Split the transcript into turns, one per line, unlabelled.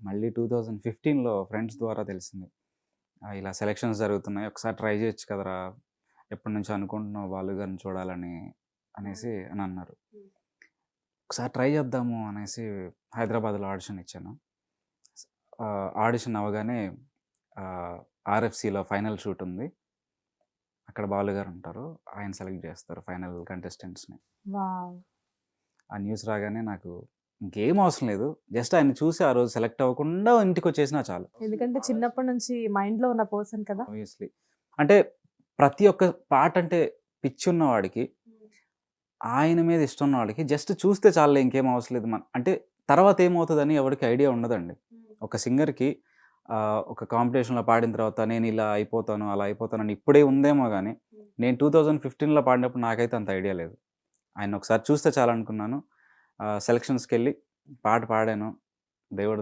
మళ్ళీ 2015లో ఫ్రెండ్స్ ద్వారా తెలిసింది. ఇలా సెలక్షన్స్ జరుగుతున్నాయి. ఒకసారి ట్రై చేయొచ్చు కదరా! ఎప్పటినుంచో అనుకుంటున్నావు 'బాలు గారిని' చూడాలని అని అన్నారు. ఒకసారి ట్రై చేద్దాము అనేసి హైదరాబాద్‌లో ఆడిషన్ ఇచ్చాను. ఆడిషన్ అవ్వగానే ఆర్ఎఫ్‌సిలో ఫైనల్ షూట్ ఉంది. అక్కడ 'బాలు' గారు ఉంటారు. ఆయన సెలెక్ట్ చేస్తారు ఫైనల్ కంటెస్టెంట్స్‌ని.
వావ్!
ఆ న్యూస్ రాగానే నాకు ఇంకేం అవసరం లేదు. జస్ట్ ఆయన్ని చూసి ఆ రోజు సెలెక్ట్ అవ్వకుండా ఇంటికొచ్చేసినా చాలు.
ఎందుకంటే చిన్నప్పటి నుంచి మైండ్‌లో ఉన్న పర్సన్ కదా!
ఆబ్వియస్లీ. అంటే ప్రతి ఒక్క పాట అంటే పిచ్చున్న వాడికి, ఆయన మీద ఇష్టం ఉన్న వాడికి జస్ట్ చూస్తే చాలులే ఇంకేం అవసరం లేదు. అంటే తర్వాత ఏమవుతదని ఎవరికీ ఐడియా ఉండదండి. ఒక సింగర్‌కి ఒక కాంపిటీషన్‌లో పాడిన తర్వాత నేను ఇలా అయిపోతాను, అలా అయిపోతానని ఇప్పుడే ఉందేమో గానీ, నేను 2015లో పాడినప్పుడు నాకైతే అంత ఐడియా లేదు. ఆయన్నొకసారి చూస్తే చాలనుకున్నాను. సెలక్షన్స్‌కెళ్ళి పాట పాడాను. దేవుడి